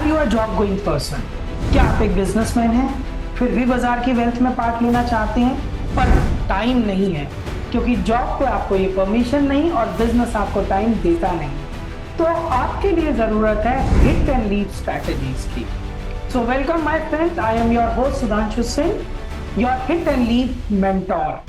Are you a job going person? क्या आप एक बिजनेसमैन हैं, फिर भी बाजार की वेल्थ में पार्ट लेना चाहते हैं पर टाइम नहीं है, क्योंकि जॉब पे आपको ये परमिशन नहीं और बिजनेस आपको टाइम देता नहीं, तो आपके लिए जरूरत है हिट एंड लीव स्ट्रैटेजीज की। So welcome my friends, I am your host Sudhanshu Singh, your hit and leave mentor.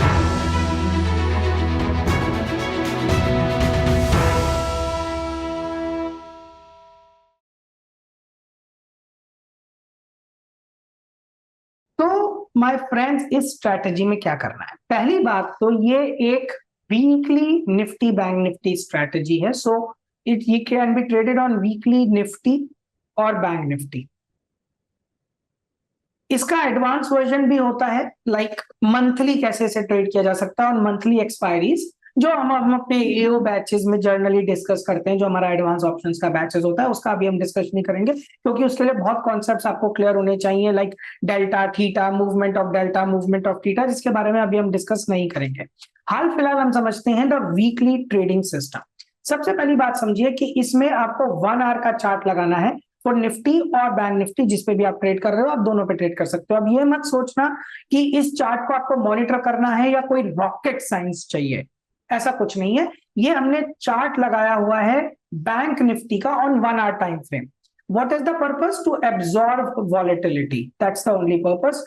तो माय फ्रेंड्स, इस स्ट्रैटेजी में क्या करना है? पहली बात तो ये एक weekly Nifty bank Nifty strategy है। सो ये can be traded on weekly Nifty और बैंक निफ्टी। इसका एडवांस वर्जन भी होता है, लाइक मंथली कैसे से ट्रेड किया जा सकता है और मंथली एक्सपायरीज, जो हम अपने एओ बैचेस में जर्नली डिस्कस करते हैं। जो हमारा एडवांस ऑप्शंस का बैचेस होता है उसका अभी हम डिस्कस नहीं करेंगे, क्योंकि उसके लिए बहुत कॉन्सेप्ट्स आपको क्लियर होने चाहिए, like delta theta, movement of delta, movement of theta, जिसके बारे में अभी हम डिस्कस नहीं करेंगे। हाल फिलहाल हम समझते हैं द वीकली ट्रेडिंग सिस्टम। सबसे पहली बात समझिए कि इसमें आपको 1 आवर का चार्ट लगाना है फॉर निफ्टी और बैंक निफ्टी। जिसपे भी आप ट्रेड कर रहे हो आप दोनों पे ट्रेड कर सकते हो। अब ये मत सोचना कि इस चार्ट को आपको मॉनिटर करना है या कोई रॉकेट साइंस चाहिए, ऐसा कुछ नहीं है। ये हमने चार्ट लगाया हुआ है बैंक निफ्टी का on 1 hour time frame. What is the purpose? To absorb volatility, that's the only purpose.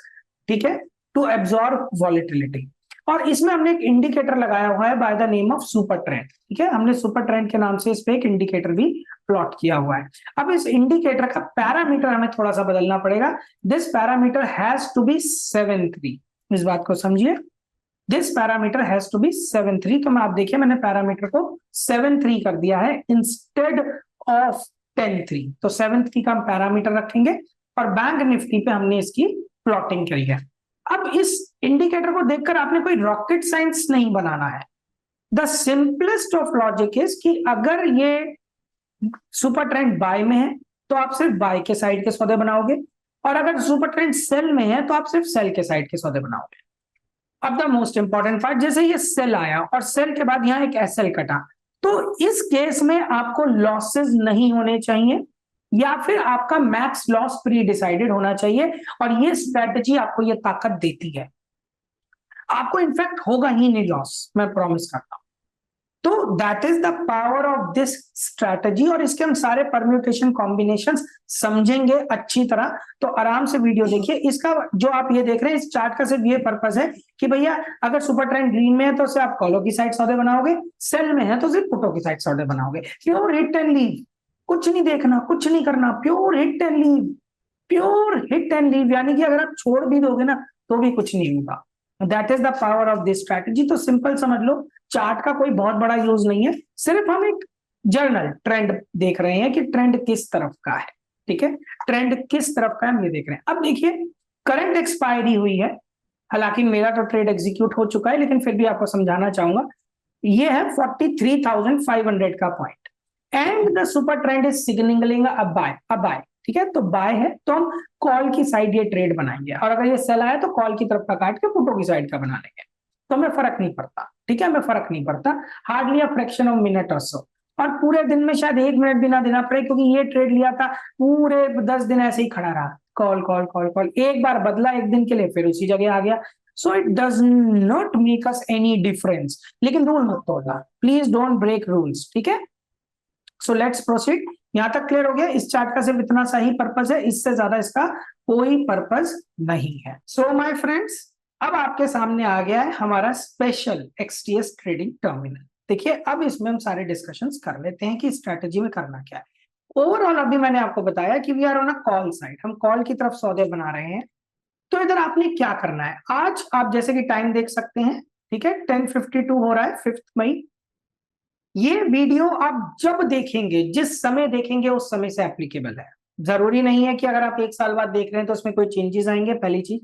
ठीक है, टू एब्जॉर्ब वॉलेटिलिटी। और इसमें हमने एक इंडिकेटर लगाया हुआ है by the name of super trend. ठीक है, हमने सुपर ट्रेंड के नाम से इस पे एक इंडिकेटर भी प्लॉट किया हुआ है। अब इस इंडिकेटर का पैरामीटर हमें थोड़ा सा बदलना पड़ेगा। This parameter has to be 7-3। इस बात को समझिए, this parameter has to be 7-3। तो मैं आप देखिए, मैंने पैरामीटर को 7-3 कर दिया है इंस्टेड ऑफ 10-3। तो 7-3 का हम पैरामीटर रखेंगे और बैंक निफ्टी पे हमने इसकी प्लॉटिंग करी है। अब इस इंडिकेटर को देखकर आपने कोई रॉकेट साइंस नहीं बनाना है। The simplest of logic is कि अगर ये सुपर ट्रेंड बाय में है तो आप सिर्फ बाय के साइड के सौदे बनाओगे, और अगर सुपर ट्रेंड सेल में है तो आप सिर्फ सेल के साइड के सौदे बनाओगे। अब द मोस्ट इंपॉर्टेंट पार्ट, जैसे ये सेल आया और सेल के बाद यहां एक एसएल कटा, तो इस केस में आपको लॉसेस नहीं होने चाहिए, या फिर आपका मैक्स लॉस प्री डिसाइडेड होना चाहिए। और ये स्ट्रेटजी आपको ये ताकत देती है। आपको इनफैक्ट होगा ही नहीं लॉस, मैं प्रॉमिस करता हूं। तो that is the power of this strategy, और इसके हम सारे परम्यूटेशन कॉम्बिनेशंस समझेंगे अच्छी तरह। तो आराम से वीडियो देखिए। इसका जो आप ये देख रहे हैं, इस चार्ट का सिर्फ ये पर्पस है कि भैया अगर सुपर ट्रेंड ग्रीन में है तो सिर्फ आप कॉलों की साइड सौदे बनाओगे, सेल में है तो सिर्फ पुटों की साइड सौदे बनाओगे। प्योर हिट एंड लीव, कुछ नहीं देखना, कुछ नहीं करना, pure hit and leave, pure hit and leave. यानी कि अगर आप छोड़ भी दोगे ना तो भी कुछ नहीं होगा। That is the power of this strategy. तो सिंपल समझ लो, चार्ट का कोई बहुत बड़ा यूज नहीं है, सिर्फ हम एक जर्नल ट्रेंड देख रहे हैं कि ट्रेंड किस तरफ का है। ठीक है, ट्रेंड किस तरफ का है हम ये देख रहे हैं। अब देखिए, करंट एक्सपायरी हुई है, हालांकि मेरा तो ट्रेड एग्जीक्यूट हो चुका है, लेकिन फिर भी आपको समझाना चाहूंगा। ये है 43,500 का point and the super trend is signalling a buy. ठीक है, तो बाय है तो हम कॉल की साइड ये ट्रेड बनाएंगे, और अगर ये सेल आया तो कॉल की तरफ का काट के पुटो की साइड का बना लेंगे। तो हमें फर्क नहीं पड़ता। ठीक है, हमें फर्क नहीं पड़ता, hardly a fraction of minute और सो। और पूरे दिन में शायद 1 मिनट भी ना देना पड़े, क्योंकि ये ट्रेड लिया था पूरे 10 दिन ऐसे ही खड़ा रहा, कॉल कॉल कॉल कॉल। एक बार बदला एक दिन के लिए, फिर उसी जगह आ गया। So it does not make us any difference. लेकिन रूल मत तोड़ना, प्लीज डोंट ब्रेक रूल्स। ठीक है, सो लेट्स प्रोसीड। यहां तक क्लियर हो गया? इस चार्ट का सिर्फ इतना सा ही पर्पस है, इससे ज्यादा इसका कोई पर्पस नहीं है। सो माय फ्रेंड्स, अब आपके सामने आ गया है हमारा स्पेशल एक्सटीएस ट्रेडिंग टर्मिनल। देखिए, अब इसमें हम सारे डिस्कशंस कर लेते हैं कि स्ट्रैटेजी में करना क्या है। ओवरऑल अभी मैंने आपको बताया कि we are on a call side, हम कॉल की तरफ सौदे बना रहे हैं। तो इधर आपने क्या करना है, आज आप जैसे कि टाइम देख सकते हैं, ठीक है, 10:52 हो रहा है, 5 मई। ये वीडियो आप जब देखेंगे, जिस समय देखेंगे उस समय से एप्लीकेबल है। जरूरी नहीं है कि अगर आप 1 साल बाद देख रहे हैं तो उसमें कोई चेंजेस आएंगे, पहली चीज।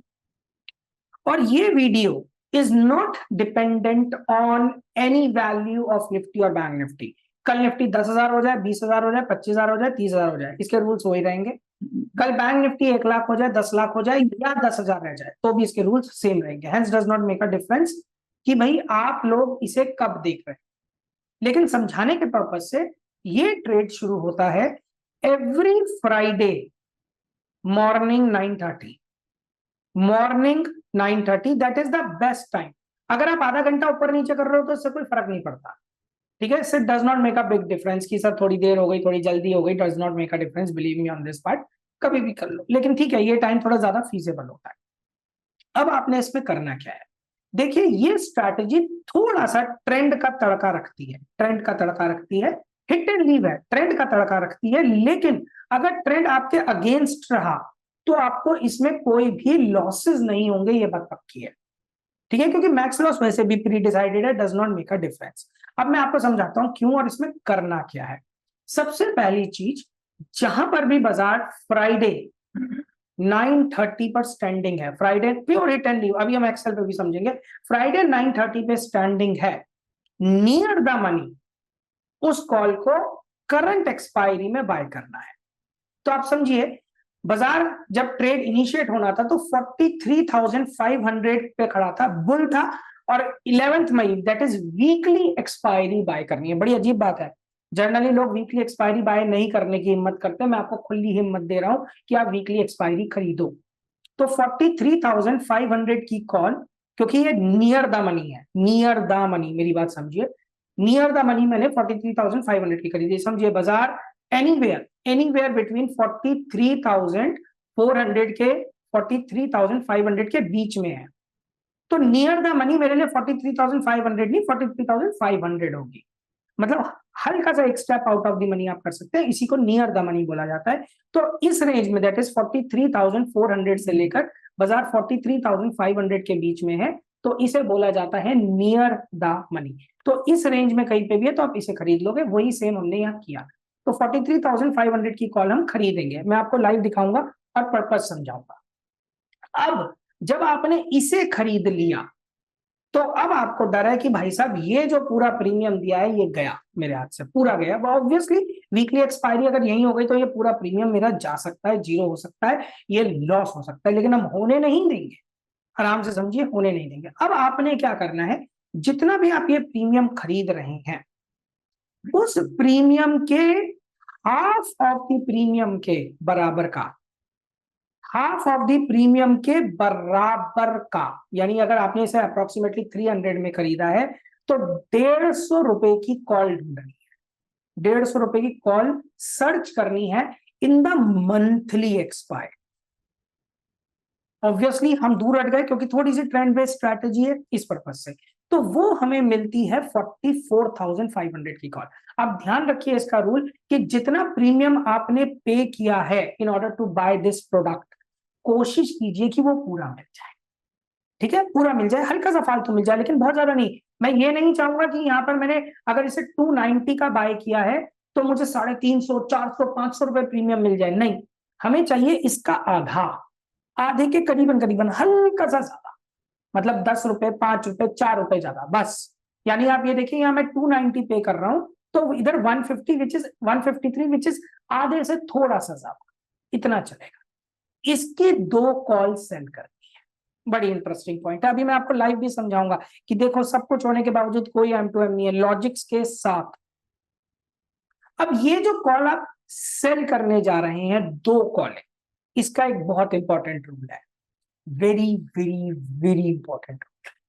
और ये video is not dependent on any value of Nifty और बैंक निफ्टी। कल निफ्टी 10,000 हो जाए, 20,000 हो जाए, 25,000 हो जाए, 30,000 हो जाए, इसके रूल्स वही रहेंगे। कल बैंक निफ्टी 1 लाख हो जाए, 10 लाख हो जाए, या 10,000 रह जाए, तो भी इसके रूल्स सेम रहेंगे। Hence does not make a difference कि भाई आप लोग इसे कब देख रहे हैं। लेकिन समझाने के पर्पज से ये ट्रेड शुरू होता है every Friday morning 9:30, morning 9:30 that is the best time. अगर आप आधा घंटा ऊपर नीचे कर रहे हो तो इससे कोई फर्क नहीं पड़ता, ठीक है, it does not make a big difference कि सर थोड़ी देर हो गई थोड़ी जल्दी हो गई, does not make a difference, believe me on this part, कभी भी कर लो, लेकिन ठीक है ये टाइम थोड़ा ज्यादा फीजेबल होता है। अब आपने इसमें करना क्या है, देखिए ये स्ट्रैटेजी थोड़ा सा ट्रेंड का तड़का रखती है, ट्रेंड का तड़का रखती है, हिट एंड लीव है, ट्रेंड का तड़का रखती है, लेकिन अगर ट्रेंड आपके अगेंस्ट रहा तो आपको इसमें कोई भी लॉसेस नहीं होंगे, ये बात पक्की है, ठीक है, क्योंकि मैक्स लॉस वैसे भी प्री डिसाइडेड है, does not make a difference. अब मैं आपको समझाता हूं क्यों और इसमें करना क्या है। सबसे पहली चीज, जहां पर भी बाजार फ्राइडे 9:30 पर स्टैंडिंग है, Friday pure hit and leave, अभी हम एक्सेल पे भी समझेंगे, फ्राइडे 9:30 पे स्टैंडिंग है, नियर द मनी उस कॉल को करंट एक्सपायरी में बाय करना है। तो आप समझिए बाजार जब ट्रेड इनिशिएट होना था तो 43,500 पे खड़ा था, बुल था, और 11 मई that is weekly expiry buy करनी है। बड़ी अजीब बात है, जनरली लोग वीकली एक्सपायरी बाय नहीं करने की हिम्मत करते हैं, मैं आपको खुली हिम्मत दे रहा हूं कि आप वीकली एक्सपायरी खरीदो। तो 43,500 की कॉल, क्योंकि ये नियर द मनी है, नियर द मनी, मेरी बात समझिए, नियर द मनी मैंने 43,500 की खरीदी, समझिए बाजार एनीवेयर एनीवेयर बिटवीन 43,400 के 43,500 के बीच में है, तो नियर द मनी मेरे लिए 43,500 नहीं 43,500 होगी, मतलब हल्का सा एक step out of the money आप कर सकते हैं, इसी को नियर द मनी बोला जाता है। तो इस रेंज में दैट इज 43,400 से लेकर बाजार 43,500 के बीच में है, तो इसे बोला जाता है नियर द मनी। तो इस रेंज में कहीं पे भी है तो आप इसे खरीद लोगे, वही सेम हमने यहाँ किया। तो 43,500 की कॉल हम खरीदेंगे, मैं आपको लाइव दिखाऊंगा और पर्पज समझाऊंगा। अब जब आपने इसे खरीद लिया तो अब आपको डर है कि भाई साहब ये जो पूरा प्रीमियम दिया है ये गया मेरे हाथ से, पूरा गया। ऑब्वियसली वीकली एक्सपायरी अगर यही हो गई तो ये पूरा प्रीमियम मेरा जा सकता है, जीरो हो सकता है, ये लॉस हो सकता है, लेकिन हम होने नहीं देंगे, आराम से समझिए, होने नहीं देंगे। अब आपने क्या करना है, जितना भी आप ये प्रीमियम खरीद रहे हैं उस प्रीमियम के हाफ ऑफ द प्रीमियम के बराबर का, हाफ ऑफ द प्रीमियम के बराबर का, यानी अगर आपने इसे अप्रोक्सीमेटली 300 में खरीदा है तो 150 रुपए की कॉल ढूंढनी है, 150 रुपए की कॉल सर्च करनी है in the monthly expire. Obviously हम दूर हट गए क्योंकि थोड़ी सी ट्रेंड बेस्ड स्ट्रैटेजी है इस पर्पज से, तो वो हमें मिलती है 44,500 की कॉल। अब ध्यान रखिए इसका रूल कि जितना प्रीमियम आपने पे किया है in order to buy this product, कोशिश कीजिए कि वो पूरा मिल जाए, ठीक है, पूरा मिल जाए, हल्का सा फालतू मिल जाए लेकिन बहुत ज्यादा नहीं। मैं ये नहीं चाहूंगा कि यहाँ पर मैंने अगर इसे 290 का बाय किया है तो मुझे 350, 400, 500 रुपए प्रीमियम मिल जाए, नहीं, हमें चाहिए इसका आधा, आधे के करीबन करीबन हल्का सा ज्यादा, मतलब 10 रुपए, 5 रुपए, 4 रुपए ज्यादा बस। यानी आप ये देखिए यहाँ मैं 290 पे कर रहा हूं तो इधर 150 विच इज 153 विच इज आधे से थोड़ा सा ज्यादा, इतना चलेगा। इसकी 2 कॉल सेल करनी है, बड़ी इंटरेस्टिंग पॉइंट है, अभी मैं आपको लाइव भी समझाऊंगा कि देखो सब कुछ होने के बावजूद कोई M2M नहीं है, लॉजिक्स के साथ। अब ये जो कॉल आप सेल करने जा रहे हैं, 2 कॉल, इसका एक बहुत इंपॉर्टेंट रूल है, वेरी वेरी वेरी इंपॉर्टेंट,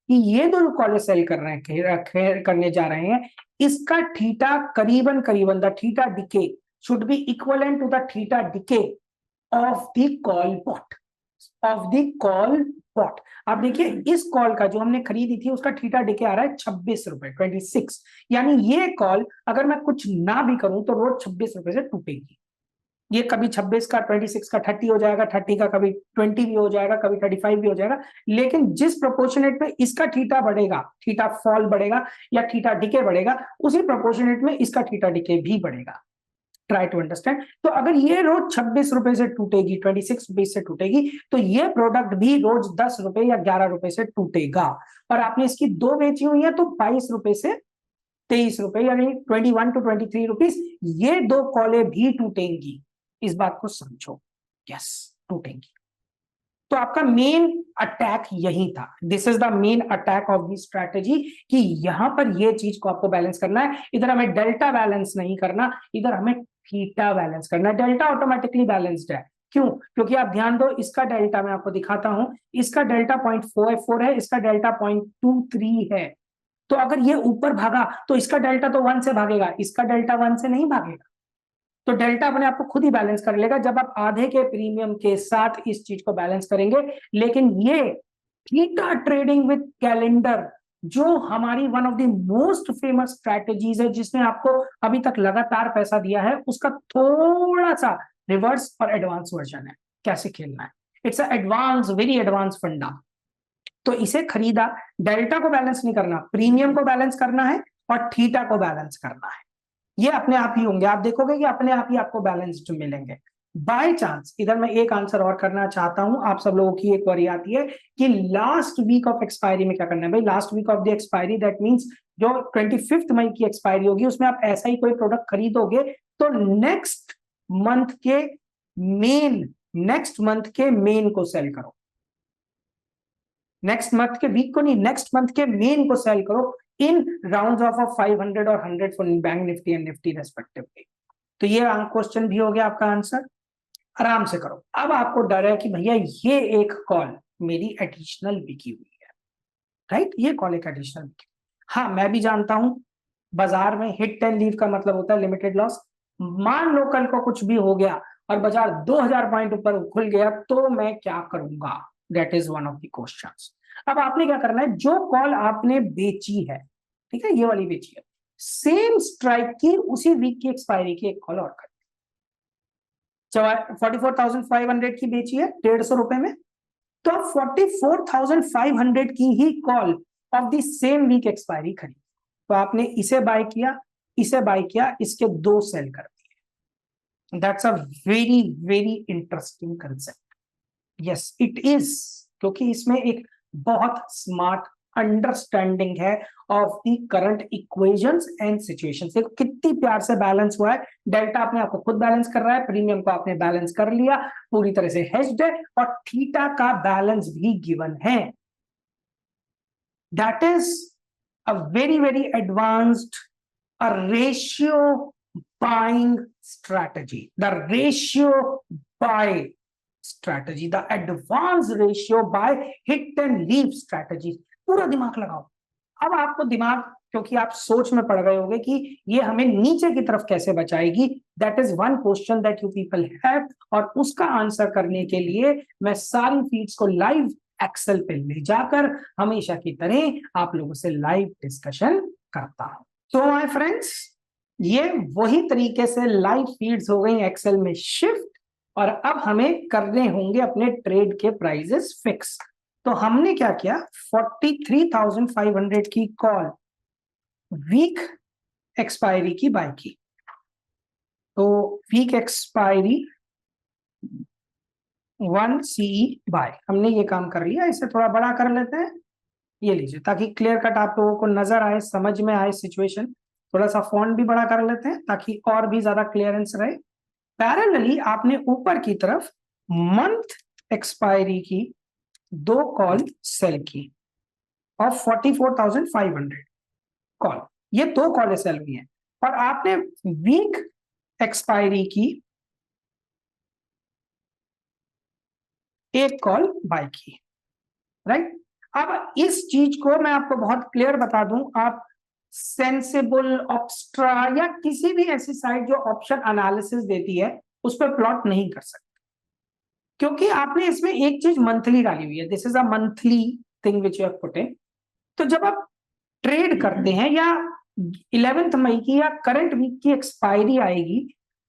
कि ये दो कॉल सेल कर रहे हैं, करने जा रहे हैं, इसका थीटा करीबन करीबन the theta decay should be equivalent to the theta decay of the call bought, of the call bought. आप देखिए इस कॉल का जो हमने खरीदी थी उसका थीटा डिके आ रहा है 26 रुपए 26, यानी ये कॉल अगर मैं कुछ ना भी करूं तो रोज 26 रुपए से टूटेगी। ये कभी 26 का 26 का 30 हो जाएगा, 30 का कभी 20 भी हो जाएगा, कभी 35 भी हो जाएगा, लेकिन जिस प्रोपोर्शनेट में इसका थीटा बढ़ेगा, थीटा फॉल बढ़ेगा या थीटा डिके बढ़ेगा, उसी प्रोपोर्शनेट में इसका थीटा डिके भी बढ़ेगा। Try to understand. तो अगर ये रोज 26 रुपए से टूटेगी, 26 रुपए से टूटेगी, तो ये प्रोडक्ट भी रोज 10 रुपए या 11 रुपए से टूटेगा। और आपने इसकी 2 बेची हुई है तो 22 रुपए से 23 रुपए, यानी 21 to 23 रुपीज, ये 2 कॉलें भी टूटेंगी, इस बात को समझो, यस टूटेंगी। तो आपका मेन अटैक यही था, this is the main attack of the strategy, कि यहां पर ये चीज को आपको बैलेंस करना है। इधर हमें डेल्टा बैलेंस नहीं करना, इधर हमें थीटा बैलेंस करना है। डेल्टा ऑटोमेटिकली बैलेंस्ड है, क्यों? क्योंकि आप ध्यान दो, इसका डेल्टा मैं आपको दिखाता हूं, इसका डेल्टा 0.44 है, इसका डेल्टा 0.23 है। तो अगर ये ऊपर भागा तो इसका डेल्टा तो 1 से भागेगा, इसका डेल्टा 1 से नहीं भागेगा। तो डेल्टा अपने आप को खुद ही बैलेंस कर लेगा जब आप आधे के प्रीमियम के साथ इस चीज को बैलेंस करेंगे। लेकिन ये थीटा ट्रेडिंग विद कैलेंडर, जो हमारी one of the most famous strategies है, जिसने आपको अभी तक लगातार पैसा दिया है, उसका थोड़ा सा रिवर्स और एडवांस वर्जन है कैसे खेलना है। इट्स एडवांस, वेरी एडवांस फंडा। तो इसे खरीदा, डेल्टा को बैलेंस नहीं करना, प्रीमियम को बैलेंस करना है और थीटा को बैलेंस करना है। ये अपने आप ही होंगे, आप देखोगे कि अपने आप ही आपको बैलेंस्ड मिलेंगे। बाय चांस इधर मैं एक आंसर और करना चाहता हूं, आप सब लोगों की एक क्वेरी आती है कि लास्ट वीक ऑफ एक्सपायरी में क्या करना है। भाई last week of the expiry, that means जो 25 मई की एक्सपायरी होगी, उसमें आप ऐसा ही कोई प्रोडक्ट खरीदोगे तो नेक्स्ट मंथ के मेन को सेल करो। नेक्स्ट मंथ के वीक को नहीं, नेक्स्ट मंथ के मेन को सेल करो इन राउंड्स ऑफ 500 और 100 for bank Nifty and Nifty respectively. तो ये क्वेश्चन भी हो गया आपका आंसर, आराम से करो। अब आपको डर है कि भैया ये एक कॉल मेरी एडिशनल बिकी हुई है, राइट, ये कॉल एक एडिशनल बिकी। हाँ मैं भी जानता हूं बाजार में हिट एंड लीव का मतलब होता है लिमिटेड लॉस। मान लो कल को कुछ भी हो गया और बाजार 2000 पॉइंट ऊपर खुल गया तो मैं क्या करूंगा, that is one of the questions. अब आपने क्या करना है, जो कॉल आपने बेची है, ठीक है, ये वाली बेची है, सेम स्ट्राइक की उसी वीक की एक्सपायरी की एक कॉल और कर, 44,500 की बेची है 150 रुपए में, तो आप 44,500 की ही call of the same week expiry खरीद। तो आपने इसे बाय किया, इसे बाय किया, इसके दो सेल कर दिए। That's a very very interesting concept. Yes it is, क्योंकि इसमें एक बहुत स्मार्ट अंडरस्टैंडिंग है of the current equations and situations. देखो कितनी प्यार से बैलेंस हुआ है, डेल्टा अपने आपको खुद बैलेंस कर रहा है, प्रीमियम को आपने बैलेंस कर लिया, पूरी तरह से हेज्ड है, और थीटा का बैलेंस भी गिवन है। That is a very very advanced a ratio buying strategy, the ratio buy strategy, the advanced ratio buy hit and leave strategy। पूरा दिमाग लगाओ। अब आपको दिमाग, क्योंकि आप सोच में पड़ गए होंगे कि ये हमें नीचे की तरफ कैसे बचाएगी, that is one question that you people have, और उसका आंसर करने के लिए मैं सारी फीड्स को लाइव एक्सेल पे ले जाकर हमेशा की तरह आप लोगों से लाइव डिस्कशन करता हूं। तो माय फ्रेंड्स, ये वही तरीके से लाइव फीड्स हो गई एक्सेल में शिफ्ट, और अब हमें करने होंगे अपने ट्रेड के प्राइजेस फिक्स। तो हमने क्या किया, 43,500 की कॉल वीक एक्सपायरी की बाय की। तो वीक एक्सपायरी 1 CE बाय, हमने ये काम कर लिया। इसे थोड़ा बड़ा कर लेते हैं, ये लीजिए, ताकि क्लियर कट आप लोगों को नजर आए, समझ में आए सिचुएशन। थोड़ा सा फॉन्ट भी बड़ा कर लेते हैं ताकि और भी ज्यादा क्लियरेंस रहे। पैरेलली आपने ऊपर की तरफ मंथ एक्सपायरी की दो कॉल सेल की ऑफ 44,500 कॉल, ये दो कॉलें सेल हुई हैं, और आपने वीक एक्सपायरी की एक कॉल बाय की, राइट। अब इस चीज को मैं आपको बहुत क्लियर बता दूं, आप सेंसिबल, ऑप्स्ट्रा या किसी भी ऐसी साइट जो ऑप्शन एनालिसिस देती है उस पर प्लॉट नहीं कर सकते, क्योंकि आपने इसमें एक चीज मंथली डाली हुई है। This is a monthly thing which you have put in. तो जब आप ट्रेड करते हैं या 11 मई की या करंट वीक की एक्सपायरी आएगी,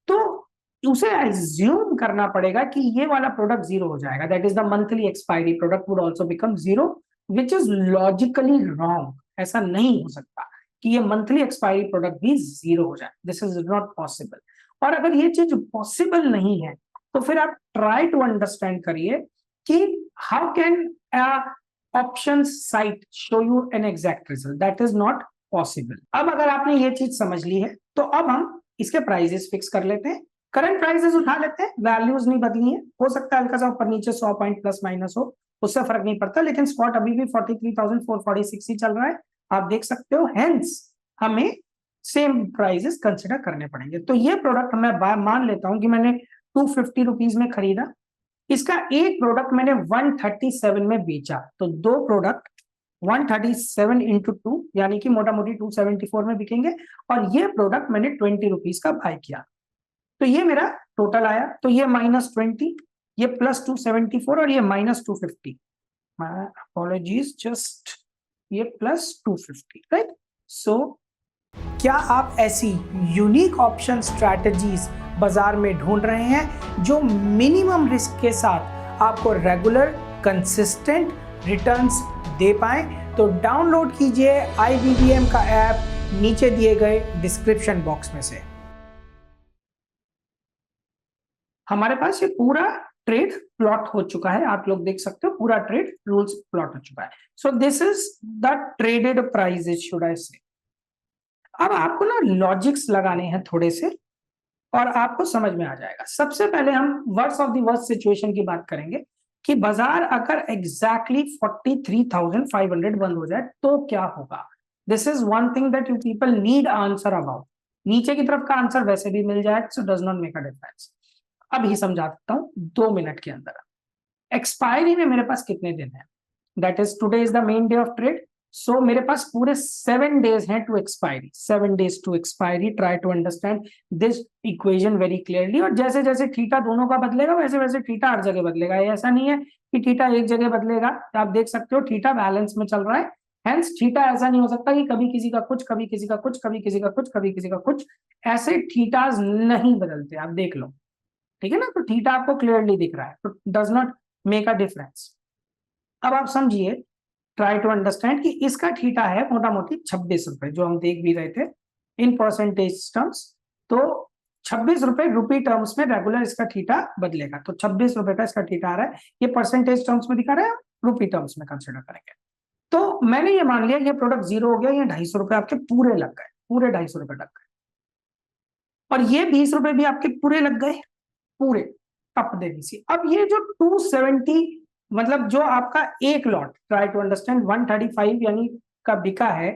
तो उसे एज्यूम करना पड़ेगा कि ये वाला प्रोडक्ट जीरो हो जाएगा, that is the monthly expiry product would also become zero, which is logically wrong. ऐसा नहीं हो सकता कि ये मंथली एक्सपायरी प्रोडक्ट भी जीरो हो जाए, दिस इज नॉट पॉसिबल। और अगर ये चीज पॉसिबल नहीं है तो फिर आप ट्राई टू अंडरस्टैंड करिए कि how can option site show you an exact result, that is not possible. अब अगर आपने ये चीज समझ ली है तो अब हम इसके प्राइजेस फिक्स कर लेते हैं। करंट प्राइसेस उठा लेते हैं, वैल्यूज नहीं बदली है, हो सकता है हल्का सा ऊपर नीचे 100 पॉइंट प्लस माइनस हो, उससे फर्क नहीं पड़ता, लेकिन स्पॉट अभी भी 43,446 ही चल रहा है, आप देख सकते हो। हेंस हमें सेम प्राइसेस कंसिडर करने पड़ेंगे। तो ये प्रोडक्ट मैं मान लेता हूं कि मैंने 250 रुपीज में खरीदा, इसका एक प्रोडक्ट मैंने 137 में बेचा, तो दो प्रोडक्ट 137 इंटू 2 यानी कि मोटा मोटी 274 में बिकेंगे, और ये प्रोडक्ट मैंने 20 रुपीज का बाय किया, तो ये मेरा टोटल आया। तो ये -20, ये +274 और ये -250, अपॉलॉजीज, जस्ट ये +250, राइट। सो क्या आप ऐसी यूनिक ऑप्शन स्ट्रैटेजीज बाजार में ढूंढ रहे हैं जो मिनिमम रिस्क के साथ आपको रेगुलर कंसिस्टेंट रिटर्न्स दे पाए? तो डाउनलोड कीजिए IBBM का ऐप नीचे दिए गए डिस्क्रिप्शन बॉक्स में से। हमारे पास ये पूरा ट्रेड प्लॉट हो चुका है, आप लोग देख सकते हो, पूरा ट्रेड रूल्स प्लॉट हो चुका है। So this is the traded prices, should I से। अब आपको ना लॉजिक्स लगाने हैं थोड़े से, और आपको समझ में आ जाएगा। सबसे पहले हम worst of the worst situation की बात करेंगे कि बाजार अगर एग्जैक्टली 43,500 बंद हो जाए तो क्या होगा। This is one thing that you people need answer about. नीचे की तरफ का आंसर वैसे भी मिल जाए, so does not make a difference. अब ही समझा देता हूं 2 मिनट के अंदर। एक्सपायरी में मेरे पास कितने दिन है, that is today is the main day of trade, so मेरे पास पूरे 7 डेज हैं to expiry, 7 days to expiry. Try to understand this equation very clearly, और जैसे जैसे थीटा दोनों का बदलेगा वैसे वैसे थीटा हर जगह बदलेगा। ऐसा नहीं है कि थीटा एक जगह बदलेगा, आप देख सकते हो थीटा बैलेंस में चल रहा है, हेंस थीटा ऐसा नहीं हो सकता कि कभी किसी का कुछ, कभी किसी का कुछ, कभी किसी का कुछ, कभी किसी का कुछ, ऐसे थीटाज नहीं बदलते, आप देख लो, ठीक है ना। तो थीटा आपको क्लियरली दिख रहा है, तो does not make a difference. अब आप समझिए, ट्राई टू अंडरस्टैंड कि इसका थीटा है मोटा मोटी 26 रुपए, जो हम देख भी रहे थे इन परसेंटेज टर्म्स। तो 26 रुपए रुपी टर्म्स में रेगुलर इसका थीटा बदलेगा, तो 26 रुपए का इसका थीटा आ रहा है, ये परसेंटेज टर्म्स में दिखा रहा है, रुपी टर्म्स में कंसिडर करेंगे। तो मैंने ये मान लिया ये प्रोडक्ट 0 हो गया, ये 250 रुपए आपके पूरे लग गए, पूरे 250 रुपए लग गए, और ये 20 रुपए भी आपके पूरे लग गए, पूरे टप दे दी। अब ये जो 270 मतलब जो आपका एक लॉट, ट्राई टू अंडरस्टैंड, 135 यानी का बिका है,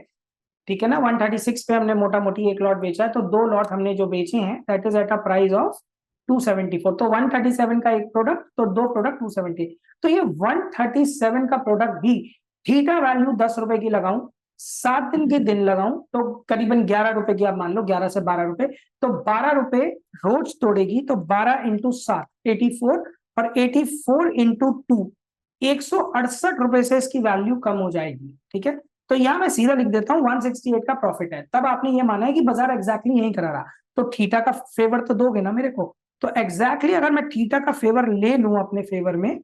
ठीक है ना, 136 पे हमने मोटा मोटी एक लॉट बेचा है, तो 2 लॉट हमने जो बेचे हैं that is at a price of 274, तो 137 का एक प्रोडक्ट, तो 2 प्रोडक्ट 270। तो ये 137 का प्रोडक्ट भी थीटा वैल्यू 10 रुपए की लगाऊं, 7 दिन के दिन लगाऊं, तो करीबन 11 रुपए की, आप मान लो 11 से 12 रुपए, तो 12 रुपए रोज तोड़ेगी, तो 12 इंटू 7 84, और 84 इंटू 2 168 रुपए से इसकी वैल्यू कम हो जाएगी, ठीक है। तो यहां मैं सीधा लिख देता हूं 168 का प्रॉफिट है। तब आपने ये माना है कि बाजार एग्जैक्टली यही करा रहा, तो थीटा का फेवर तो दोगे ना मेरे को। तो एग्जैक्टली अगर मैं थीटा का फेवर ले लूं अपने फेवर में,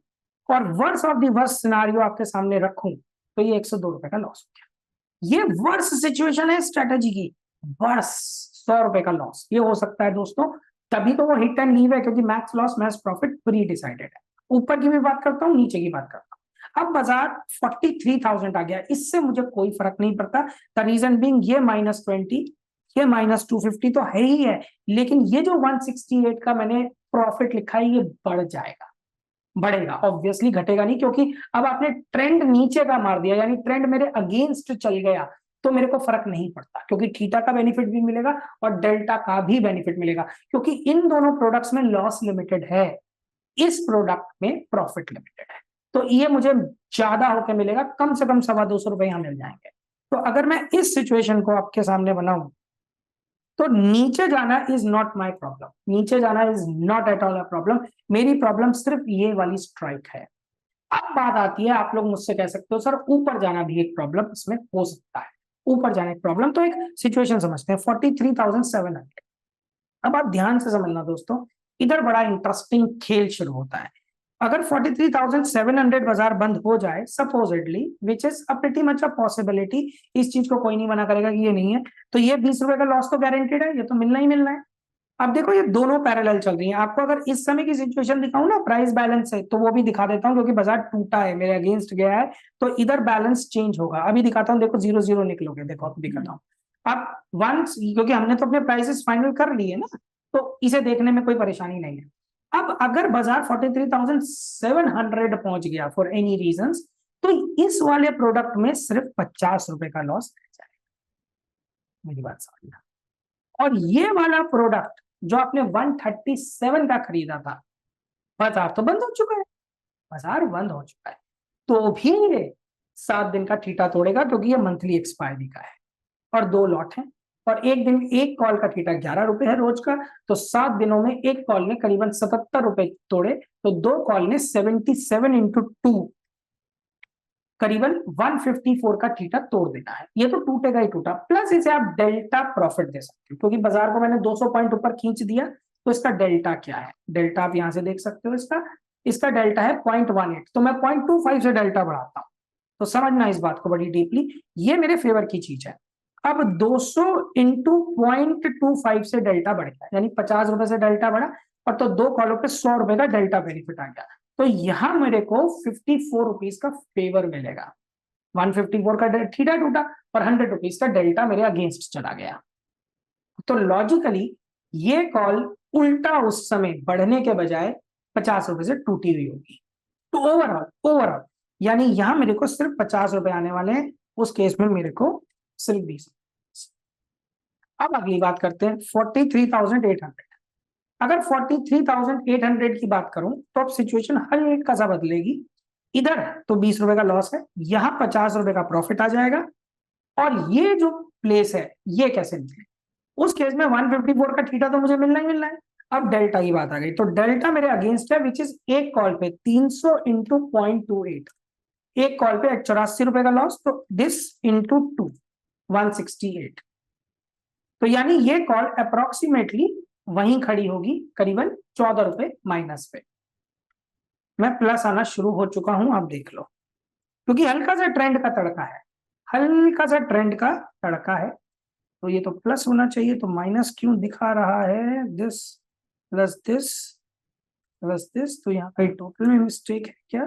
और worst of the worst scenario आपके सामने रखूं, तो ये 102 रुपए का लॉस हो गया। ये वर्स्ट सिचुएशन है स्ट्रेटेजी की, बस 100 रुपए का लॉस ये हो सकता है दोस्तों। तभी तो वो हिट एंड लीव है, क्योंकि max loss max profit pre decided है। ऊपर की भी बात करता हूं, नीचे की बात करता हूं। अब बाजार 43,000 आ गया, इससे मुझे कोई फर्क नहीं पड़ता। द रीजन बीइंग ये -20, ये -250 तो है ही है, लेकिन ये जो 168 का मैंने प्रॉफिट लिखा है ये बढ़ जाएगा, बढ़ेगा, ऑब्वियसली घटेगा नहीं, क्योंकि अब आपने ट्रेंड नीचे का मार दिया, यानी ट्रेंड मेरे अगेंस्ट चल गया, तो मेरे को फर्क नहीं पड़ता, क्योंकि थीटा का बेनिफिट भी मिलेगा और डेल्टा का भी बेनिफिट मिलेगा, क्योंकि इन दोनों प्रोडक्ट्स में लॉस लिमिटेड है, इस प्रोडक्ट में प्रॉफिट लिमिटेड है, तो ये मुझे ज्यादा होकर मिलेगा, कम से कम 250 रुपए यहां मिल जाएंगे। तो अगर मैं इस सिचुएशन को आपके सामने बनाऊं, तो नीचे जाना इज नॉट माई प्रॉब्लम, नीचे जाना is not at all a problem, मेरी प्रॉब्लम सिर्फ ये वाली स्ट्राइक है। अब बात आती है, आप लोग मुझसे कह सकते हो सर ऊपर जाना भी एक प्रॉब्लम इसमें हो सकता है, ऊपर जाने की प्रॉब्लम। तो एक सिचुएशन समझते हैं 43,700। अब आप ध्यान से समझना दोस्तों, इधर बड़ा इंटरेस्टिंग खेल शुरू होता है। अगर 43,700 बाजार बंद हो जाए supposedly, which is a pretty much a possibility, इस चीज को कोई नहीं मना करेगा कि ये नहीं है, तो ये 20 रुपए का लॉस तो गारंटेड है, ये तो मिलना ही मिलना है। अब देखो ये दोनों पैरेलल चल रही हैं, आपको अगर इस समय की सिचुएशन दिखाऊं ना प्राइस बैलेंस से, तो वो भी दिखा देता हूं, क्योंकि बाजार टूटा है, मेरे अगेंस्ट गया है, तो इधर बैलेंस चेंज होगा। अभी दिखाता हूं, देखो 0-0 निकलोगे, देखो अभी दिखाता हूं। अब वंस, क्योंकि हमने तो अपने प्राइसेस फाइनल कर लिए ना, तो इसे देखने में कोई परेशानी नहीं है। अब अगर बाजार 43,700 पहुंच गया फॉर एनी रीजंस, तो इस वाले प्रोडक्ट में सिर्फ 50 रुपए का लॉस रह जाएगा। मेरी बात समझना। और ये वाला प्रोडक्ट जो आपने 137 का खरीदा था, बाजार तो बंद हो चुका है, बाजार बंद हो चुका है, तो भी ये 7 दिन का ठीटा तोड़ेगा, क्योंकि ये मंथली एक्सपायरी का है और 2 लॉट है, और एक दिन एक कॉल का ठीटा 11 रुपए है रोज का, तो 7 दिनों में एक कॉल ने करीबन 77 रुपए तोड़े, तो 2 कॉल ने 77 इंटू 2 करीबन 154 का ठीटा तोड़ देना है। ये तो टूटेगा ही टूटा, प्लस इसे आप डेल्टा प्रॉफिट दे सकते हो, क्योंकि बाजार को मैंने 200 पॉइंट ऊपर खींच दिया, तो इसका डेल्टा क्या है, डेल्टा आप यहां से देख सकते हो, इसका डेल्टा है 0.18, तो मैं 0.25 से डेल्टा बढ़ाता हूं, तो समझना इस बात को बड़ी डीपली, ये मेरे फेवर की चीज है। अब 200 इंटू 0.25 से डेल्टा बढ़ गया, यानी 50 रुपए से डेल्टा बढ़ा, और तो 2 कॉलों पे 100 रुपए का डेल्टा बेनिफिट आ गया, तो यहां मेरे को 54 रुपीज का फेवर मिलेगा। 154 का ठीटा टूटा और 100 रुपीज का डेल्टा मेरे अगेंस्ट चला गया, तो लॉजिकली ये कॉल उल्टा उस समय बढ़ने के बजाय 50 रुपए से टूटी हुई होगी। तो ओवरऑल यानी यहां मेरे को सिर्फ 50 रुपए आने वाले हैं, उस केस में मेरे को सिर्फ 20। अब अगली बात करते हैं 43,800। अगर 43,800 की बात करूं तो अब सिचुएशन हल्का सा बदलेगी। इधर तो 20 रुपए का लॉस है, यहां 50 रुपए का प्रॉफिट आ जाएगा, और ये जो प्लेस है ये कैसे निकले, उस केस में 154 का ठीटा तो मुझे मिलना ही मिलना है। अब डेल्टा की बात आ गई, तो डेल्टा मेरे अगेंस्ट है, विच इज एक कॉल पे 300 इंटू 0.28, एक कॉल पे 84 रुपए का लॉस, तो दिस इंटू 2 168, तो यानी ये कॉल अप्रोक्सीमेटली वहीं खड़ी होगी करीबन 14 रुपए माइनस पे। मैं प्लस आना शुरू हो चुका हूं, आप देख लो, क्योंकि हल्का सा ट्रेंड का तड़का है, हल्का सा ट्रेंड का तड़का है, तो ये तो प्लस होना चाहिए, तो माइनस क्यों दिखा रहा है, this plus this plus this, तो यहाँ पे टोटल में मिस्टेक है क्या,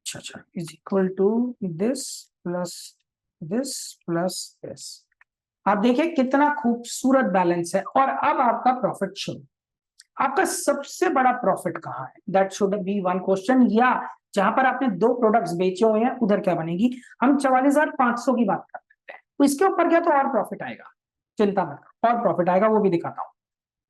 अच्छा, is equal to this plus this. आप देखिए कितना खूबसूरत बैलेंस है, और अब आपका प्रॉफिट शुरू, आपका सबसे बड़ा प्रॉफिट कहाँ है, that should be one question, या जहां पर आपने 2 प्रोडक्ट्स बेचे हुए हैं उधर क्या बनेगी। हम 44,500 की बात कर सकते हैं, तो इसके ऊपर क्या तो और प्रॉफिट आएगा, चिंता मत करो, और प्रॉफिट आएगा, वो भी दिखाता हूं।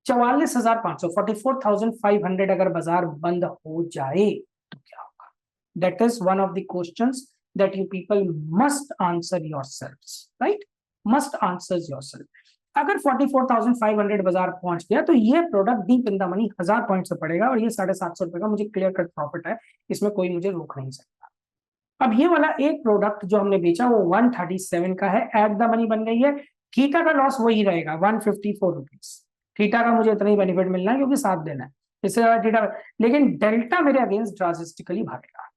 44,500 44,500 अगर बाजार बंद हो जाए तो क्या होगा, that is one of the questions that you people must answer yourselves, right, must answer yourself. अगर 44,500 बाजार पहुंच गया तो ये product deep in the money 1000 point से पड़ेगा, और ये 750 रुपए का मुझे क्लियर कट प्रॉफिट है, इसमें कोई मुझे रोक नहीं सकता। अब ये वाला एक प्रोडक्ट जो हमने बेचा वो 137 का है, एट द मनी बन गई है, थीटा का लॉस वही रहेगा 154 रुपीज, थीटा का मुझे इतना ही बेनिफिट मिलना है क्योंकि 7 दिन है, इससे ज्यादा थीटा, लेकिन डेल्टा मेरे अगेंस्ट ड्रास्टिकली भागेगा,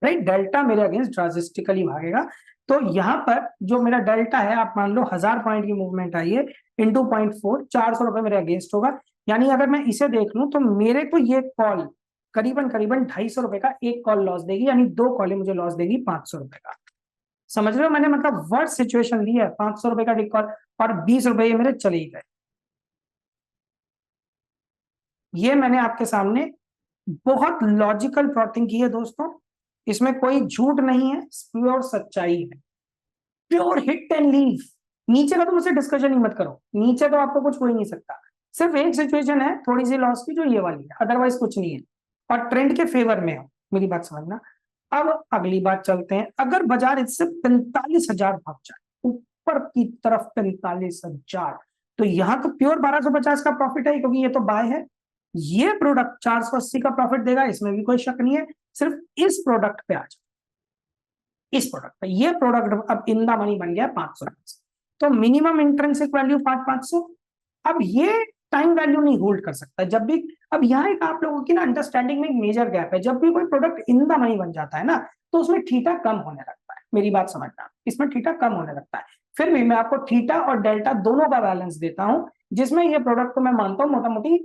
राइट, डेल्टा मेरे अगेंस्ट ड्रास्टिकली भागेगा। तो यहां पर जो मेरा डेल्टा है, आप मान लो 1000 पॉइंट की मूवमेंट आई है, इंटू 0.4, 400 रुपए मेरे अगेंस्ट होगा, यानी अगर मैं इसे देख लूं तो मेरे को ये कॉल करीबन 250 रुपए का एक कॉल लॉस देगी, यानी 2 कॉलें मुझे लॉस देगी 500 रुपए का। समझ रहे हो, मैंने मतलब वर्ड सिचुएशन ली है, 500 रुपए का कॉल, और 20 रुपए ये मेरे चले ही गए। ये मैंने आपके सामने बहुत लॉजिकल प्लॉटिंग की है दोस्तों, इसमें कोई झूठ नहीं है, प्योर सच्चाई है, प्योर हिट एंड लीव। नीचे का तो मुझसे डिस्कशन ही मत करो, नीचे तो आपको कुछ हो ही नहीं सकता, सिर्फ एक सिचुएशन है थोड़ी सी लॉस की, जो ये वाली है, अदरवाइज कुछ नहीं है, और ट्रेंड के फेवर में हो, मेरी बात समझना। अब अगली बात चलते हैं, अगर बाजार इससे 45,000 भाग जाए ऊपर की तरफ, 45,000, तो यहां तो प्योर 1250 का प्रॉफिट है, क्योंकि ये तो बाय है, ये प्रोडक्ट 480 का प्रॉफिट देगा, इसमें भी कोई शक नहीं है, सिर्फ इस प्रोडक्ट पे आ जाए, इस प्रोडक्ट पे, ये प्रोडक्ट अब इन द मनी बन गया 500, तो मिनिमम इंट्रिंसिक वैल्यू 5,500। अब ये टाइम वैल्यू नहीं होल्ड कर सकता जब भी, अब यहाँ एक आप लोगों की ना अंडरस्टैंडिंग में एक मेजर गैप है, जब भी कोई प्रोडक्ट इन द मनी बन जाता है ना, तो उसमें थीटा कम होने लगता है, मेरी बात समझना, इसमें थीटा कम होने लगता है। फिर भी मैं आपको थीटा और डेल्टा दोनों का बैलेंस देता हूं, जिसमें ये प्रोडक्ट को मैं मानता हूं मोटा मोटी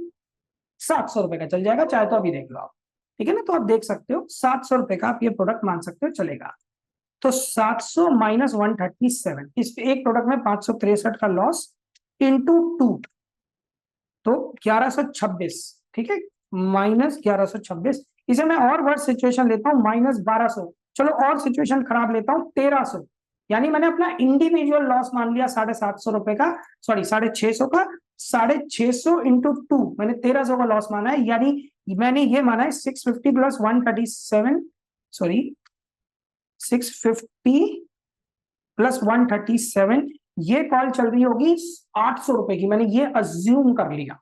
700 रुपए का चल जाएगा, चाहे तो अभी देख लो आप, ठीक है ना, तो आप देख सकते हो 700 रुपए का आप ये प्रोडक्ट मान सकते हो, चलेगा। तो 700 माइनस 137, इस एक प्रोडक्ट में 563 का लॉस, इंटू 2, तो 1126, ठीक है, -1126। इसे मैं और वर्ड सिचुएशन लेता हूँ, -1200। चलो और सिचुएशन खराब लेता हूँ, 1300। यानी मैंने अपना इंडिविजुअल लॉस मान लिया 750 रुपए का, सॉरी 650 का, 650 इंटू 2, मैंने 1300 का लॉस माना है। यानी मैंने ये माना है 650 प्लस 137, सॉरी 650 प्लस 137, ये कॉल चल रही होगी 800 रुपए की, मैंने ये अज्यूम कर लिया।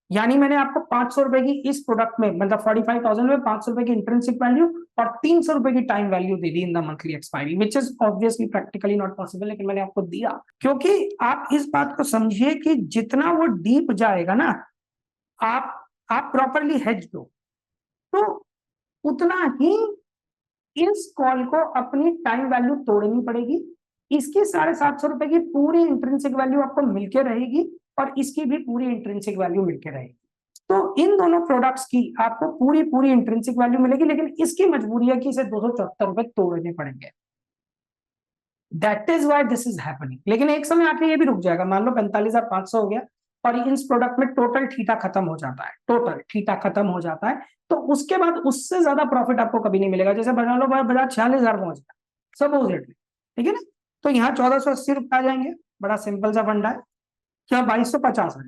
यानी मैंने आपको 500 रुपए की इस प्रोडक्ट में, मतलब 45,000 में 500 रुपए की इंट्रिंसिक वैल्यू और 300 रुपए की time value they the in the monthly expiry, which is obviously practically not possible, लेकिन मैंने आपको दिया क्योंकि आप इस बात को समझिए कि जितना वो डीप जाएगा ना, आप प्रॉपरली हेज दो तो उतना ही इस कॉल को अपनी टाइम वैल्यू तोड़नी पड़ेगी। इसकी 750 रुपए की पूरी इंट्रिंसिक वैल्यू आपको मिलके रहेगी और इसकी भी पूरी इंट्रिंसिक वैल्यू मिलके रहेगी। तो इन दोनों प्रोडक्ट्स की आपको पूरी पूरी इंट्रिंसिक वैल्यू मिलेगी, लेकिन इसकी मजबूरी है कि इसे 274 रुपए तोड़ने पड़ेंगे। That is why this is happening. लेकिन एक समय आके ये भी रुक जाएगा, मान लो 45,500 हो गया और इस प्रोडक्ट में टोटल थीटा खत्म हो जाता है, टोटल थीटा खत्म हो जाता है, तो उसके बाद उससे ज्यादा प्रॉफिट आपको कभी नहीं मिलेगा। जैसे बना लो बाजार 46,000 पहुंच गया सपोजिटली, ठीक है ना, तो यहाँ 1480 रुपए आ जाएंगे, बड़ा सिंपल सा फंडा है, यहाँ 2250 है।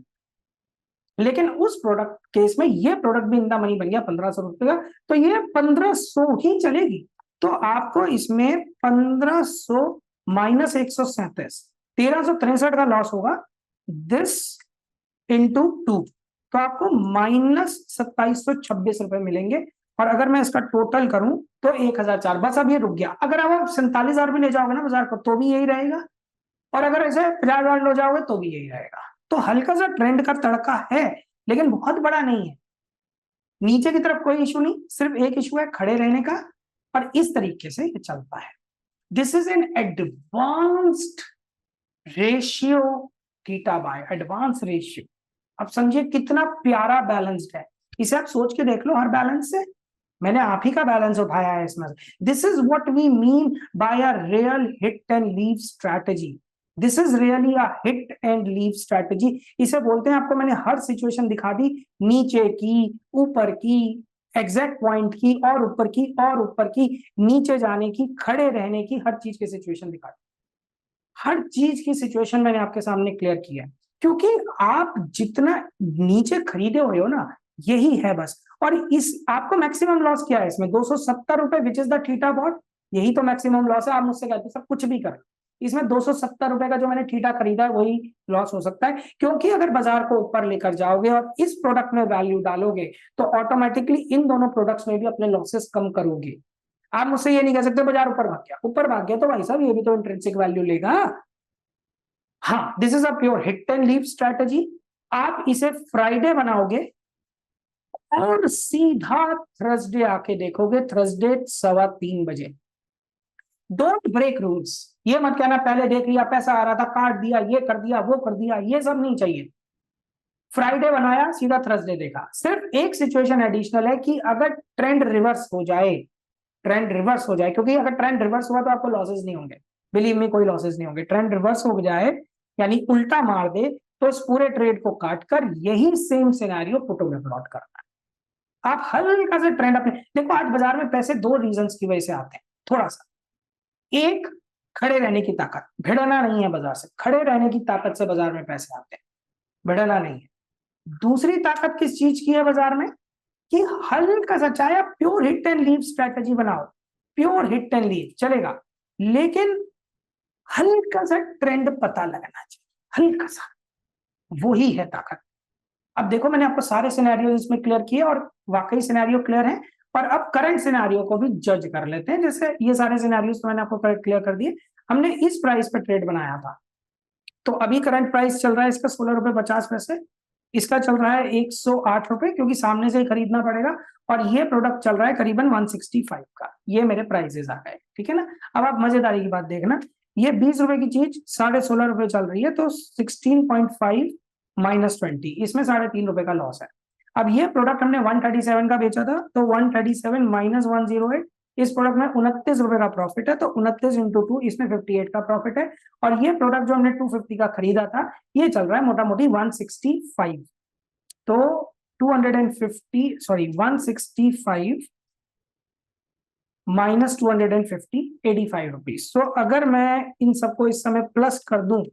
लेकिन उस प्रोडक्ट केस में ये प्रोडक्ट भी इंदा मनी बन गया 1500 रुपए का, तो ये 1500 ही चलेगी। तो आपको इसमें 1500 माइनस 137, 1363 का लॉस होगा, दिस इंटू 2, तो आपको -2726 रुपए मिलेंगे। और अगर मैं इसका टोटल करूं तो 1004, बस अब ये रुक गया। अगर आप 47,000 भी ले जाओगे ना बाजार को तो भी यही रहेगा, और अगर ऐसे 50,000 ले जाओगे तो भी यही रहेगा। तो हल्का सा ट्रेंड का तड़का है, लेकिन बहुत बड़ा नहीं है। नीचे की तरफ कोई इशू नहीं, सिर्फ एक इशू है खड़े रहने का, और इस तरीके से ये चलता है। This is an advanced ratio, theta by advance ratio. अब समझिए कितना प्यारा बैलेंस्ड है, इसे आप सोच के देख लो। हर बैलेंस से मैंने आप ही का बैलेंस उठाया है इसमें। This is what we mean by a real hit and leave strategy. This is really a hit and leave strategy, इसे बोलते हैं। आपको मैंने हर सिचुएशन दिखा दी, नीचे की, ऊपर की, एग्जैक्ट पॉइंट की, और ऊपर की, और ऊपर की, नीचे जाने की, खड़े रहने की, हर चीज की सिचुएशन दिखा दी। हर चीज की सिचुएशन मैंने आपके सामने क्लियर किया है, क्योंकि आप जितना नीचे खरीदे हुए हो ना, यही है बस। और इस आपको मैक्सिमम लॉस क्या है इसमें? 270 रुपए, which is the theta bought, यही तो मैक्सिमम लॉस है। आप मुझसे कहते सब कुछ भी करें, इसमें 270 रुपए का जो मैंने थीटा खरीदा है वही लॉस हो सकता है, क्योंकि अगर बाजार को ऊपर लेकर जाओगे और इस प्रोडक्ट में वैल्यू डालोगे तो ऑटोमेटिकली इन दोनों प्रोडक्ट्स में भी अपने लॉसेस कम करोगे। आप मुझसे ये नहीं कह सकते बाजार ऊपर भाग गया, ऊपर भाग गया तो भाई साहब ये भी तो इंट्रिंसिक वैल्यू लेगा। हाँ, this is a pure hit and leave strategy. आप इसे फ्राइडे बनाओगे और सीधा थर्सडे आके देखोगे, थर्सडे 3:15 बजे। Don't break rules. ये मत कहना पहले देख लिया, पैसा आ रहा था काट दिया, ये कर दिया, वो कर दिया, ये सब नहीं चाहिए। फ्राइडे बनाया, सीधा थर्सडे देखा। सिर्फ एक सिचुएशन एडिशनल है कि अगर ट्रेंड रिवर्स हो जाए, ट्रेंड रिवर्स हो जाए, क्योंकि अगर ट्रेंड रिवर्स हुआ तो आपको लॉसेस नहीं होंगे, बिलीव मी, कोई लॉसेस नहीं होंगे। ट्रेंड रिवर्स हो जाए यानी उल्टा मार दे, तो इस पूरे ट्रेड को काटकर यही सेम सिनेरियो पुटो में प्लॉट करना है। आप हल्का से ट्रेंड अपने देखो। आज बाजार में पैसे दो रीजंस की वजह से आते हैं, थोड़ा सा। एक, खड़े रहने की ताकत, भिड़ना नहीं है बाजार से, खड़े रहने की ताकत से बाजार में पैसे आते हैं, भिड़ना नहीं है। दूसरी ताकत किस चीज की है बाजार में? कि हल्का सा, चाहे आप pure hit and leave strategy बनाओ, प्योर हिट एंड लीव चलेगा, लेकिन हल्का सा ट्रेंड पता लगना चाहिए, हल्का सा, वही है ताकत। अब देखो, मैंने आपको सारे सिनेरियो इसमें क्लियर किए और वाकई सिनेरियो क्लियर है। और अब करंट सिनेरियो को भी जज कर लेते हैं। जैसे ये सारे सिनेरियोस तो मैंने आपको क्लियर कर दिए। हमने इस प्राइस पे ट्रेड बनाया था, तो अभी करंट प्राइस चल रहा है इसका 16 रुपए 50 पैसे, इसका चल रहा है 108 रुपए, क्योंकि सामने से ही खरीदना पड़ेगा। और ये प्रोडक्ट चल रहा है करीबन 165 का। ये मेरे प्राइसेस आ गए, ठीक है ना। अब आप मजेदारी की बात देखना, ये 20 रुपए की चीज 16.5 रुपए चल रही है, तो 16.5 माइनस 20, इसमें 3.5 रुपए का लॉस है। अब ये प्रोडक्ट हमने 137 का बेचा था, तो 137 माइनस 108, इस प्रोडक्ट में 29 रुपए का प्रॉफिट है, तो 29 इंटू 2, इसमें 58 का प्रॉफिट है। और ये प्रोडक्ट जो हमने 250 का खरीदा था, ये चल रहा है मोटा मोटी 165। तो 165 माइनस 250 85 रुपीज। सो अगर मैं इन सबको इस समय प्लस कर दूं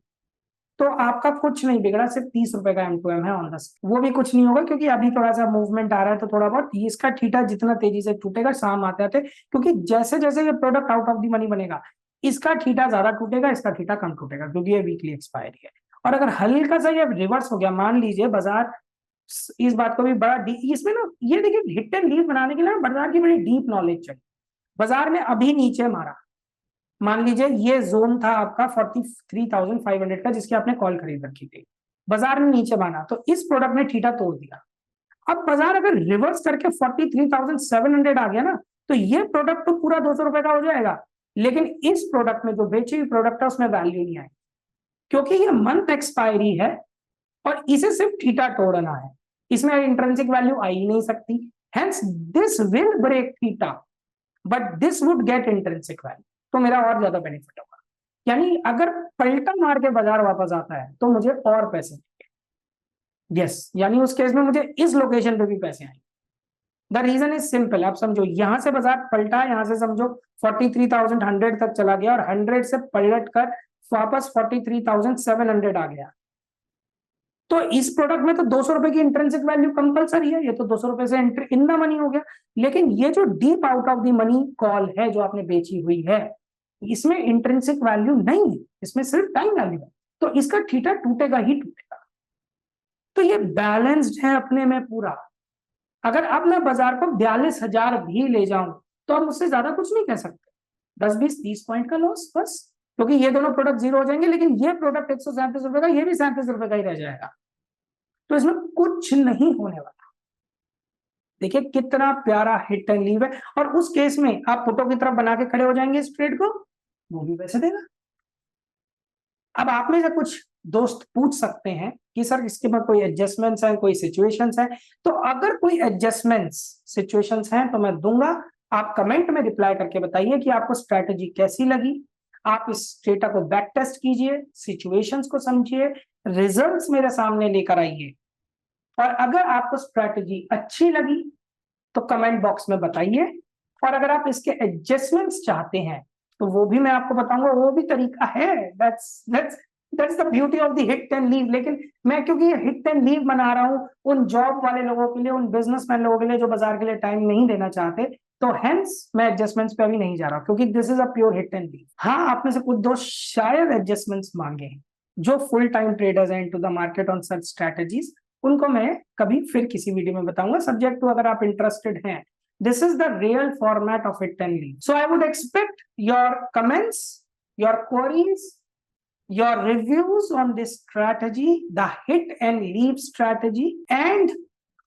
तो आपका कुछ नहीं बिगड़ा, सिर्फ 30 रुपए का M2M है ऑन द, वो भी कुछ नहीं होगा क्योंकि अभी थोड़ा सा मूवमेंट आ रहा है, तो थोड़ा बहुत इसका थीटा जितना तेजी से टूटेगा शाम आते आते, क्योंकि जैसे जैसे ये product out of the money बनेगा इसका थीटा ज्यादा टूटेगा, इसका थीटा कम टूटेगा, क्योंकि ये वीकली एक्सपायरी है। और अगर हल्का सा ये रिवर्स हो गया, मान लीजिए बाजार इस बात को भी बड़ा इसमें ना, ये देखिए हिट एंड लीव बनाने के लिए बाजार की बड़ी डीप नॉलेज चाहिए। बाजार में अभी नीचे मारा, मान लीजिए ये जोन था आपका 43,500 का जिसकी आपने कॉल खरीद रखी थी, बाजार ने नीचे माना तो इस प्रोडक्ट ने थीटा तोड़ दिया। अब बाजार अगर रिवर्स करके 43,700 आ गया ना, तो ये प्रोडक्ट तो पूरा 200 रुपए का हो जाएगा, लेकिन इस प्रोडक्ट में जो बेची हुई प्रोडक्ट है उसमें वैल्यू नहीं आएगी, क्योंकि ये मंथ एक्सपायरी है और इसे सिर्फ थीटा तोड़ना है, इसमें इंट्रिंसिक वैल्यू आ ही नहीं सकती। Hence this will break theta but this would get intrinsic value, तो मेरा और ज्यादा बेनिफिट होगा। यानी अगर पलटा मार के बाजार वापस आता है तो मुझे और पैसे मिलेंगे। यस, यानी उस केस में मुझे इस लोकेशन पे भी पैसे आएंगे। द रीजन इज सिंपल, आप समझो यहां से बाजार पलटा, यहां से समझो 43,100 तक चला गया और 100 से पलट कर वापस 43,700 आ गया, तो इस प्रोडक्ट में तो 200 रुपए की इंट्रिंसिक वैल्यू कंपलसरी है, ये तो 200 रुपए से एंट्री इन द मनी हो गया। लेकिन ये जो deep out of the money call है जो आपने बेची हुई है, इसमें इंट्रिंसिक वैल्यू नहीं है, इसमें सिर्फ टाइम वैल्यू है, तो इसका थीटा टूटेगा ही टूटेगा। तो ये बैलेंस्ड है अपने में पूरा। अगर अब मैं बाजार को 42,000 भी ले जाऊं तो हम उससे ज्यादा कुछ नहीं कह सकते, 10-20-30 पॉइंट का लॉस बस, क्योंकि ये दोनों प्रोडक्ट जीरो हो जाएंगे, लेकिन ये प्रोडक्ट 137 रुपए का, ये भी 37 रुपए का ही रह जाएगा, तो इसमें कुछ नहीं होने वाला। देखिए कितना प्यारा हिट एंड लीव है, और उस केस में आप पुटों की तरफ बना के खड़े हो जाएंगे इस ट्रेड को, वो भी वैसे देगा। अब आप में से कुछ दोस्त पूछ सकते हैं कि सर इसके बाद कोई एडजस्टमेंट्स हैं, कोई सिचुएशंस हैं, तो अगर कोई एडजस्टमेंट्स सिचुएशंस हैं तो मैं दूंगा, आप कमेंट में रिप्लाई करके बताइए कि आपको स्ट्रैटेजी कैसी लगी। आप इस डेटा को बैक टेस्ट कीजिए, सिचुएशंस को समझिए, रिजल्ट्स मेरे सामने लेकर आइए, और अगर आपको स्ट्रैटेजी अच्छी लगी तो कमेंट बॉक्स में बताइए, और अगर आप इसके एडजस्टमेंट्स चाहते हैं तो वो भी मैं आपको बताऊंगा, वो भी तरीका है। That's the beauty of the hit and leave. लेकिन मैं क्योंकि ये हिट एंड लीव बना रहा हूं उन जॉब वाले लोगों के लिए, उन बिजनेसमैन लोगों के लिए जो बाजार के लिए टाइम नहीं देना चाहते, तो हेंस मैं एडजस्टमेंट्स पे अभी नहीं जा रहा हूं, क्योंकि this is a pure hit and leave. हाँ, आप में से कुछ दोस्त शायद एडजस्टमेंट्स मांगे हैं, जो फुल टाइम ट्रेडर्स हैं into the market on such strategies, उनको मैं कभी फिर किसी वीडियो में बताऊंगा, सब्जेक्ट टू अगर आप इंटरेस्टेड हैं। This is the real format of hit and leave. So I would expect your comments, your queries, your reviews on this strategy, the hit and leave strategy, and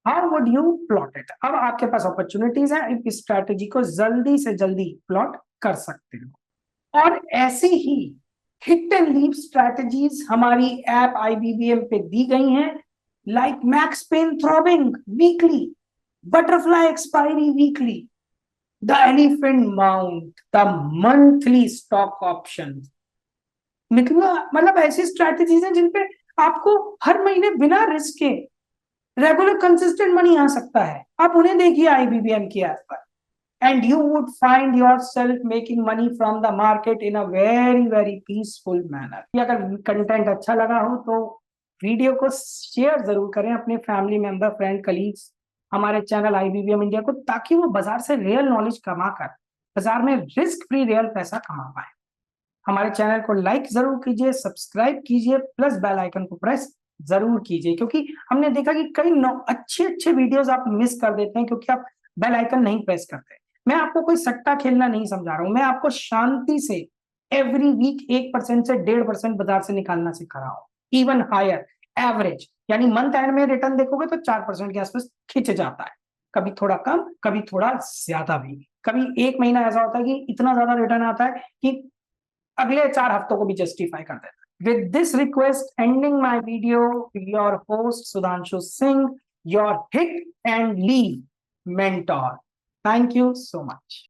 how would you plot it. अब आपके पास opportunities हैं, इस strategy को जल्दी से जल्दी plot कर सकते हो। और ऐसी ही hit and leave strategies हमारी ऐप IBBM पे दी गई हैं, like max pain throbbing weekly, butterfly expiry weekly, the elephant mount, the monthly stock options, मतलब ऐसी स्ट्रैटेजीज हैं जिनपे आपको हर महीने बिना रिस्क के रेगुलर कंसिस्टेंट मनी आ सकता है। आप उन्हें देखिए IBBM की ऐप पर, and you would find yourself making money from the market in a very very peaceful manner. अगर कंटेंट अच्छा लगा हो तो वीडियो को शेयर जरूर करें अपने फैमिली मेंबर, फ्रेंड, कलीग्स, हमारे चैनल IBBM इंडिया को, ताकि वो बाजार से रियल नॉलेज कमा कर बाजार में रिस्क फ्री रियल पैसा कमा पाए। हमारे चैनल को लाइक जरूर कीजिए, सब्सक्राइब कीजिए, प्लस बेल आइकन को प्रेस जरूर कीजिए, क्योंकि हमने देखा कि कई अच्छे वीडियोस आप मिस कर देते हैं क्योंकि आप बेल आइकन नहीं प्रेस करते। मैं आपको कोई सट्टा खेलना नहीं समझा रहा हूं, मैं आपको शांति से एवरी वीक 1% से 1.5% बाजार से निकालना सिखा रहा हूं, इवन हायर एवरेज, यानी मंथ एंड में रिटर्न देखोगे तो 4% के आसपास खिंच जाता है, कभी थोड़ा कम, कभी थोड़ा ज्यादा भी, कभी एक महीना ऐसा होता है कि इतना ज्यादा रिटर्न आता है कि अगले 4 हफ्तों को भी जस्टिफाई कर देता है। With this request, ending my video, your host Sudhanshu Singh, your hit and leave mentor. Thank you so much.